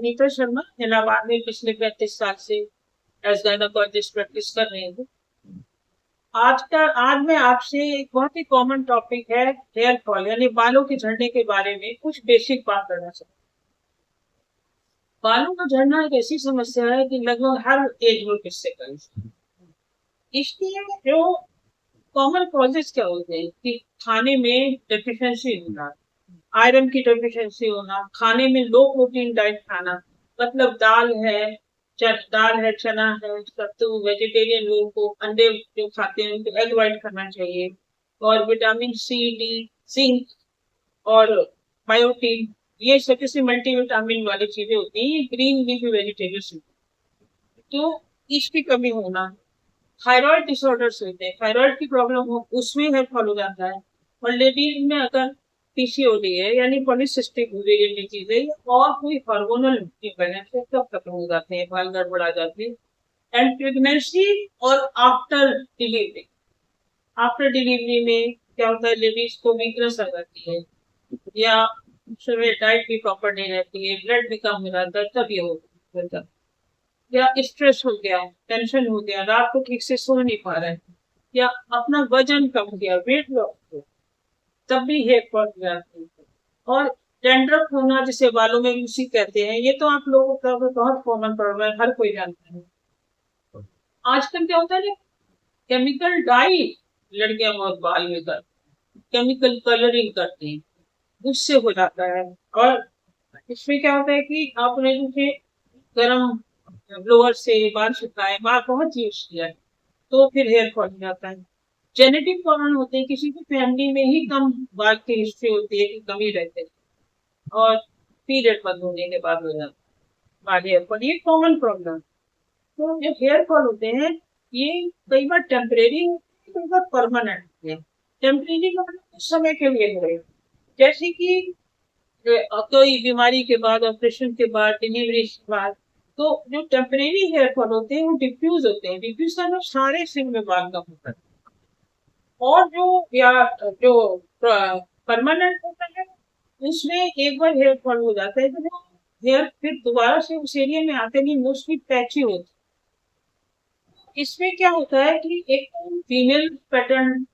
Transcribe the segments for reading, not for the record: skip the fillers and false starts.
पुनीता शर्मा, इलाहाबाद में पिछले 35 साल से एज गायनोकोलॉजिस्ट प्रैक्टिस कर रही हूँ। आज मैं आपसे एक बहुत ही कॉमन टॉपिक है हेयर फॉल यानी बालों के झड़ने के बारे में कुछ बेसिक बात करना चाहती हूँ। बालों का झड़ना एक ऐसी समस्या है कि लगभग हर एज ग्रुप इससे करें। इसके जो कॉमन कॉजेस क्या होते हैं कि खाने में डेफिशिएंसी होना, आयरन की डेफिशिएंसी होना, खाने में लो प्रोटीन डाइट खाना, मतलब दाल है, चना है, सत्तू, वेजिटेरियन लोगों को अंडे जो खाते हैं उनको एग वाइट खाना चाहिए, और विटामिन सी, डी, जिंक और बायोटीन, ये सफिशिएंट मल्टीविटामिन वाली चीजें होती हैं, ग्रीन लीफी वेजिटेबल्स। तो इसकी कमी होना, थायराइड डिसऑर्डर्स होते हैं, थायराइड की प्रॉब्लम हो उसमें हेयर फॉल हो जाता है। और लेडीज में अगर पीसीओडी है यानी पॉलीसिस्टिक ओवेरियन डिजीज है और कोई हार्मोनल इम्बैलेंस है तब खत्म हो जाते हैं, बाल गड़बड़ा जाते हैं। एंड प्रेगनेंसी और आफ्टर डिलीवरी में क्या होता है, लेडीज को वीकनेस आ जाती है, या सुबह डाइट भी प्रॉपर नहीं रहती है, ब्लड भी कम हो जाता है, तब ये होता है। या स्ट्रेस हो गया, टेंशन हो गया, रात को ठीक से सो नहीं पा रहे हैं, या अपना वजन कम हो गया, वेट लॉस हो, तब भी हेयर फॉल हो जाती है। और डैंड्रफ होना जिसे बालों में रूसी कहते हैं, ये तो आप लोगों का बहुत कॉमन प्रॉब्लम है, हर कोई जानता है। आजकल क्या होता है ना, केमिकल डाई लड़कियां बहुत बाल में कर, केमिकल कलरिंग करती हैं, उससे हो जाता है। और इसमें क्या होता है कि आपने जैसे गर्म ब्लोअर से बाल सुखाए, बाल बहुत यूज किया है, तो फिर हेयर फॉल हो जाता है। जेनेटिक कारण होते हैं, किसी की फैमिली में ही कम बाल की हिस्ट्री होती है कि कमी रहते हैं, और पीरियड बंद होने के बाद हो जाता है बाल हेयर फॉल, ये कॉमन प्रॉब्लम। तो जो हेयर फॉल होते हैं ये कई बार टेम्परेरी होते हैं, कई बार परमानेंट होते हैं। टेम्परेरी का मतलब कुछ समय के लिए हो, जैसे कि कोई बीमारी के बाद, ऑपरेशन के बाद, डिलीवरी के बाद, तो जो टेम्परेरी हेयर फॉल होते हैं वो डिफ्यूज होते हैं, डिफ्यूज का मतलब सारे सिर में बाल का होता है। और जो परमानेंट होता है उसमें एक बार हेयर फॉल हो जाता है तो वो हेयर फिर दोबारा से उस एरिया में आते नहीं, मोस्टली पैची होती है। इसमें क्या होता है कि एक तो फीमेल पैटर्न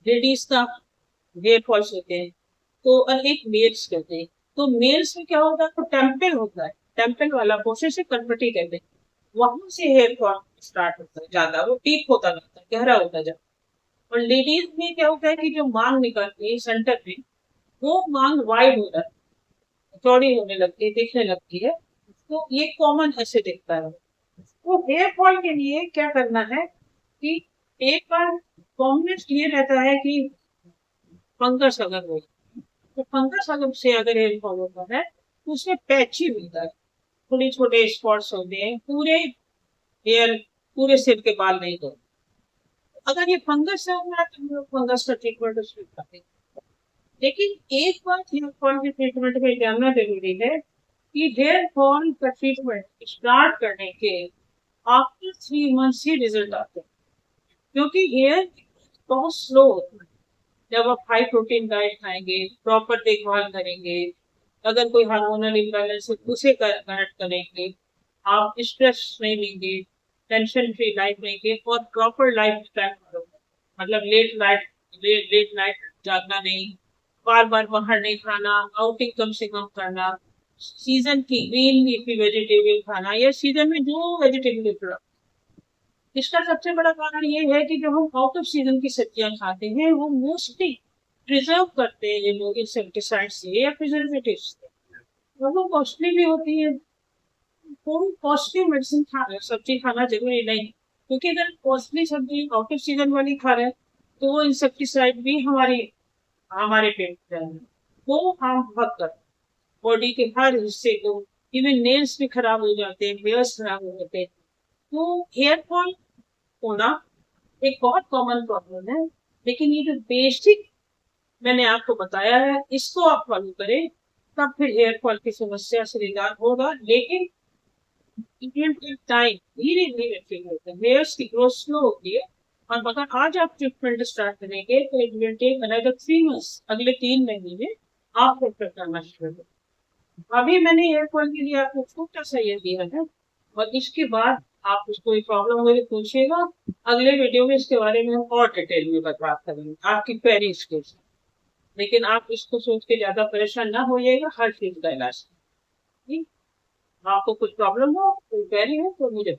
लेडीज का हेयर फॉल्स होते हैं, तो एक मेल्स करते हैं। तो मेल्स में क्या होता है, तो टेम्पल होता है, टेम्पल वाला पोर्शन से कनपटी कहते हैं, वहां से हेयर फॉल स्टार्ट होता है, ज्यादा वो डीप होता जाता है, गहरा होता जाता है। और लेडीज में क्या होता है कि जो मांग निकलती है सेंटर में, वो मांग वाइड हो जाती है, चौड़ी होने लगती है, दिखने लगती है। तो ये कॉमन ऐसे दिखता है। तो हेयर फॉल के लिए क्या करना है कि एक बार कॉमनेस ये रहता है कि फंगस अगर हो, तो फंगस अगर से अगर हेयर फॉल होता है तो उसमें पैची होता है, थोड़े छोटे स्पॉट्स होते हैं, पूरे हेयर, पूरे सिर के बाल नहीं होते। अगर ये फंगस से होगा तो हम लोग फंगस का ट्रीटमेंट उसमें करते हैं। लेकिन एक बात हेयर फॉल के ट्रीटमेंट में जानना जरूरी है कि हेयर फॉल का ट्रीटमेंट स्टार्ट करने के आफ्टर 3 मंथ्स ही रिजल्ट आते हैं, क्योंकि हेयर बहुत स्लो होता है। जब आप हाई प्रोटीन डाइट खाएंगे, प्रॉपर देखभाल करेंगे, अगर कोई हार्मोनल इम्बैलेंस है उसे करेक्ट करेंगे, आप स्ट्रेस नहीं लेंगे, टेंशन फ्री लाइफ लेंगे, और प्रॉपर लाइफ स्टाइल करोगे, मतलब लेट नाइट जागना नहीं, बार बार बाहर नहीं खाना, आउटिंग कम से कम करना, सीजन की ग्रीन लीफी वेजिटेबल खाना, या सीजन में जो वेजिटेबल। इसका सबसे बड़ा कारण ये है कि जो हम आउट ऑफ सीजन की सब्जियां खाते हैं वो मोस्टली प्रिजर्व करते हैं ये लोग इंसेक्टिसाइड से या प्रिजर्वेटिव से, और वो कॉस्टली भी होती है। कोई कॉस्टली मेडिसिन सब्जी खाना जरूरी नहीं, क्योंकि अगर कॉस्टली सब्जी आउट ऑफ सीजन वाली खा रहे हैं तो वो इंसेक्टिसाइड भी हमारी हमारे पेट में जाएंगे, वो हम बहुत कर बॉडी के हर हिस्से को, इवन नेल्स भी खराब हो जाते हैं, हेयर्स खराब हो जाते हैं। तो हेयर फॉल होना एक बहुत कॉमन प्रॉब्लम है, लेकिन ये जो बेसिक मैंने आपको बताया है इसको आप फॉलो करें, तब फिर हेयर फॉल की समस्या से निदान होगा। लेकिन इट विल टेक टाइम, धीरे धीरे ठीक होता है, हेयर्स की ग्रोथ स्लो होती है। और अगर आज आप ट्रीटमेंट स्टार्ट करेंगे तो it will take another 3 months, अगले 3 महीने में आप फिर करना शुरू करें। अभी मैंने हेयर फॉल के लिए आपको छोटा सा ये दिया है, और इसके बाद आप उसको कोई प्रॉब्लम हो तो पूछिएगा। अगले वीडियो में इसके बारे में हम और डिटेल में बात करेंगे आपकी पेरिस के। लेकिन आप इसको सोच के ज्यादा परेशान ना होइएगा, हर चीज का इलाज है। ठीक? आपको कुछ प्रॉब्लम हो, कोई क्वेरी हो तो मुझे